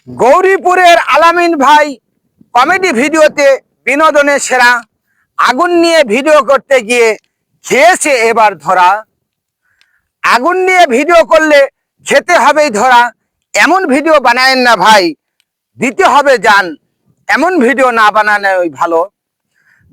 গৌরীপুরের আলামিন ভাই কমেডি ভিডিওতে বিনোদনের সেরা। আগুন নিয়ে ভিডিও করতে গিয়ে খেয়েছে এবার ধরা। আগুন নিয়ে ভিডিও করলে খেতে হবেই ধরা। এমন ভিডিও বানায়েন না ভাই, দিতে হবে জান। এমন ভিডিও না বানানোই ভালো।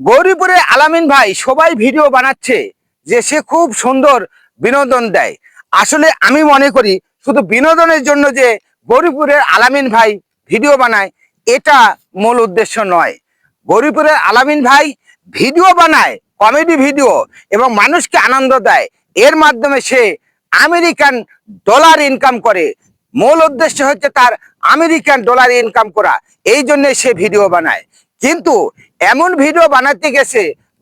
গৌরীপুরের আলামিন ভাই সবাই ভিডিও বানাচ্ছে যে সে খুব সুন্দর বিনোদন দেয়। আসলে আমি মনে করি শুধু বিনোদনের জন্য যে গৌরীপুরের আলামিন ভাই ভিডিও বানায় এটা মূল উদ্দেশ্য নয়। গৌরীপুরের আলামিন ভাই ভিডিও বানায়, কমেডি ভিডিও, এবং মানুষকে আনন্দ দেয়। এর মাধ্যমে সে আমেরিকান ডলার ইনকাম করে। মূল উদ্দেশ্য হচ্ছে তার আমেরিকান ডলার ইনকাম করা, এই জন্য সে ভিডিও বানায়। কিন্তু এমন ভিডিও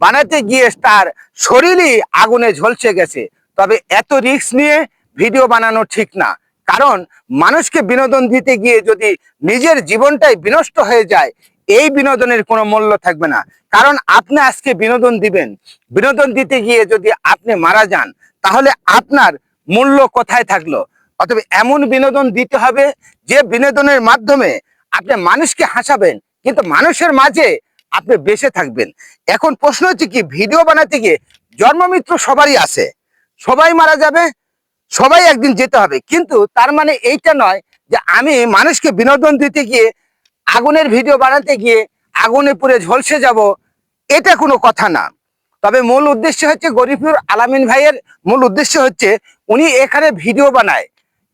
বানাতে গিয়ে তার শরীরই আগুনে ঝলসে গেছে। তবে এত রিস্ক নিয়ে ভিডিও বানানো ঠিক না, কারণ মানুষকে বিনোদন দিতে গিয়ে যদি নিজের জীবনটাই বিনষ্ট হয়ে যায়, এই বিনোদনের কোনো মূল্য থাকবে না। কারণ আপনি আজকে বিনোদন দিবেন, বিনোদন দিতে গিয়ে যদি আপনি মারা যান, তাহলে আপনার মূল্য কোথায় থাকলো? অতএব এমন বিনোদন দিতে হবে যে বিনোদনের মাধ্যমে আপনি মানুষকে হাসাবেন, কিন্তু মানুষের মাঝে আপনি বেঁচে থাকবেন। এখন প্রশ্ন হচ্ছে কি, ভিডিও বানাতে গিয়ে জন্মমৃত্যু সবারই আছে, সবাই মারা যাবে, সবাই একদিন যেতে হবে। কিন্তু তার মানে এইটা নয় যে আমি মানুষকে বিনোদন দিতে গিয়ে আগুনের ভিডিও বানাতে গিয়ে আগুনে পুড়ে ঝলসে যাব, এটা কোনো কথা না। তবে মূল উদ্দেশ্য হচ্ছে গরিবুর আলামিন ভাইয়ের মূল উদ্দেশ্য হচ্ছে উনি এখানে ভিডিও বানায়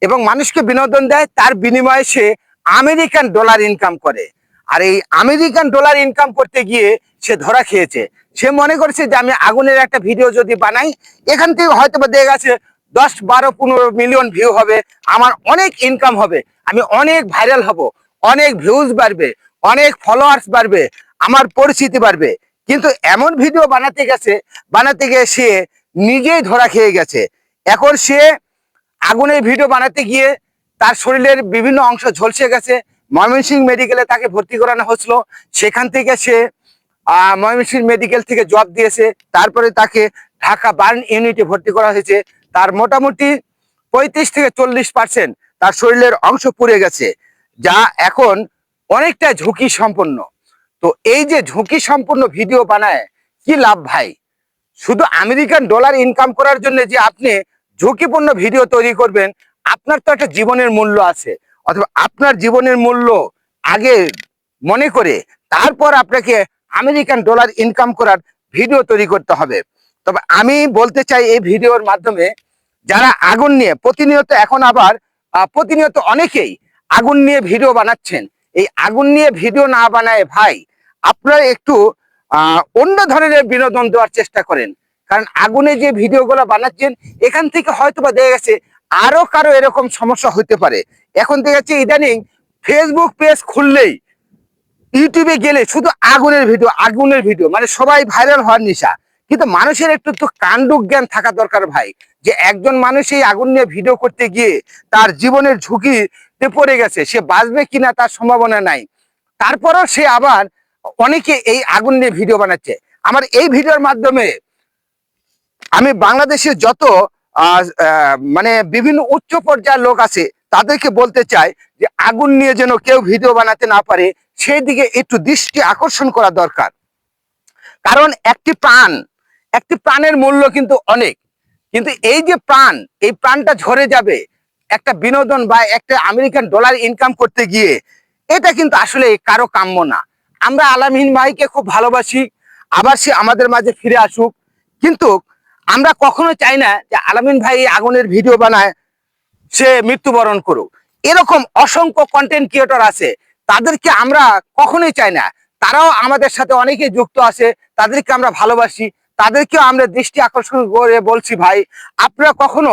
এবং মানুষকে বিনোদন দেয়, তার বিনিময়ে সে আমেরিকান ডলার ইনকাম করে। আর এই আমেরিকান ডলার ইনকাম করতে গিয়ে সে ধরা খেয়েছে। সে মনে করছে যে আমি আগুনের একটা ভিডিও যদি বানাই, এখান থেকে হয়তো বা দেখা গেছে 10, 12, 15 মিলিয়ন ভিউ হবে, আমার অনেক ইনকাম হবে, আমি অনেক ভাইরাল হব, অনেক ভিউজ বাড়বে, অনেক ফলোয়ার্স বাড়বে, আমার পরিচিতি বাড়বে। কিন্তু এমন ভিডিও বানাতে গিয়ে সে নিজেই ধরা খেয়ে গেছে। এখন সে আগুনের ভিডিও বানাতে গিয়ে তার শরীরের বিভিন্ন অংশ ঝলসে গেছে। ময়মনসিংহ মেডিকেলে তাকে ভর্তি করানো হয়েছিল। সেখান থেকে সে ময়মনসিংহ মেডিকেল থেকে জব দিয়েছে। তারপরে তাকে ঢাকা বার্ন ইউনিটে ভর্তি করা হয়েছে। তার মোটামুটি 35 থেকে 40% তার শরীরের অংশ পুড়ে গেছে, যা এখন অনেকটা ঝুঁকি সম্পন্ন। তো এই যে ঝুঁকি সম্পন্ন ভিডিও বানায় কি লাভ ভাই? শুধু আমেরিকান ডলার ইনকাম করার জন্য যে আপনি ঝুঁকিপূর্ণ ভিডিও তৈরি করবেন, আপনার তো একটা জীবনের মূল্য আছে। অথবা আপনার জীবনের মূল্য আগে মনে করে তারপর আপনাকে আমেরিকান ডলার ইনকাম করার ভিডিও তৈরি করতে হবে। তবে আমি বলতে চাই এই ভিডিওর মাধ্যমে, যারা আগুন নিয়ে প্রতিনিয়ত, এখন আবার প্রতিনিয়ত অনেকেই আগুন নিয়ে ভিডিও বানাচ্ছেন, এই আগুন নিয়ে ভিডিও না বানায় ভাই আপনারা একটু অন্য ধরনের বিনোদন দেওয়ার চেষ্টা করেন। কারণ আগুনে যে ভিডিওগুলো বানাচ্ছেন, এখান থেকে হয়তো বা দেখা গেছে আরো কারো এরকম সমস্যা হতে পারে। এখন দেখা যাচ্ছে ইদানিং ফেসবুক পেজ খুললেই, ইউটিউবে গেলে শুধু আগুনের ভিডিও, মানে সবাই ভাইরাল হওয়ার নেশা। কিন্তু মানুষের একটু তো কাণ্ড জ্ঞান থাকা দরকার ভাই, যে একজন মানুষ এই আগুন নিয়ে ভিডিও করতে গিয়ে তার জীবনের ঝুঁকিতে পড়ে গেছে, সে বাঁচবে কিনা তার সম্ভাবনা নাই, তারপরও সে আবার অনেকে এই আগুন নিয়ে ভিডিও বানাচ্ছে। আমার এই ভিডিওর মাধ্যমে আমি বাংলাদেশের যত মানে বিভিন্ন উচ্চ পর্যায়ের লোক আছে তাদেরকে বলতে চাই যে আগুন নিয়ে যেন কেউ ভিডিও বানাতে না পারে, সেই দিকে একটু দৃষ্টি আকর্ষণ করা দরকার। কারণ একটি প্রাণের মূল্য কিন্তু অনেক। কিন্তু এই যে প্রাণ, এই প্রাণটা ঝরে যাবে একটা বিনোদন বা একটা আমেরিকান ডলার ইনকাম করতে গিয়ে, এটা কিন্তু আসলে কারো কাম্য না। আমরা আলামিন ভাইকে খুব ভালোবাসি, আবার সে আমাদের মাঝে ফিরে আসুক। কিন্তু আমরা কখনো চাই না যে আলামিন ভাই আগুনের ভিডিও বানায় সে মৃত্যুবরণ করুক। এরকম অসংখ্য কন্টেন্ট ক্রিয়েটর আছে, তাদেরকে আমরা কখনোই চাই না। তারাও আমাদের সাথে অনেকে যুক্ত আছে, তাদেরকে আমরা ভালোবাসি, তাদেরকেও আমরা দৃষ্টি আকর্ষণ করে বলছি, ভাই আপনারা কখনো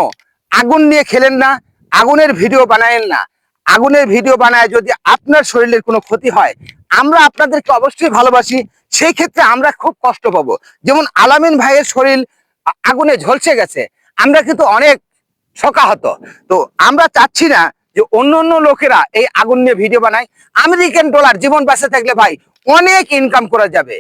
আগুন নিয়ে খেলেন না, আগুনের ভিডিও বানায়েন না। আগুনের ভিডিও বানায় যদি আপনার শরীরের কোনো ক্ষতি হয়, আমরা আপনাদেরকে অবশ্যই ভালোবাসি, সেই ক্ষেত্রে আমরা খুব কষ্ট পাবো। যেমন আলামিন ভাইয়ের শরীর আগুনে ঝলসে গেছে, আমরা কিন্তু অনেক শোকাহত। তো আমরা চাচ্ছি না যে অন্য লোকেরা এই আগুন নিয়ে ভিডিও বানায়। আমেরিকান ডলার জীবন বাঁচে থাকলে ভাই অনেক ইনকাম করা যাবে।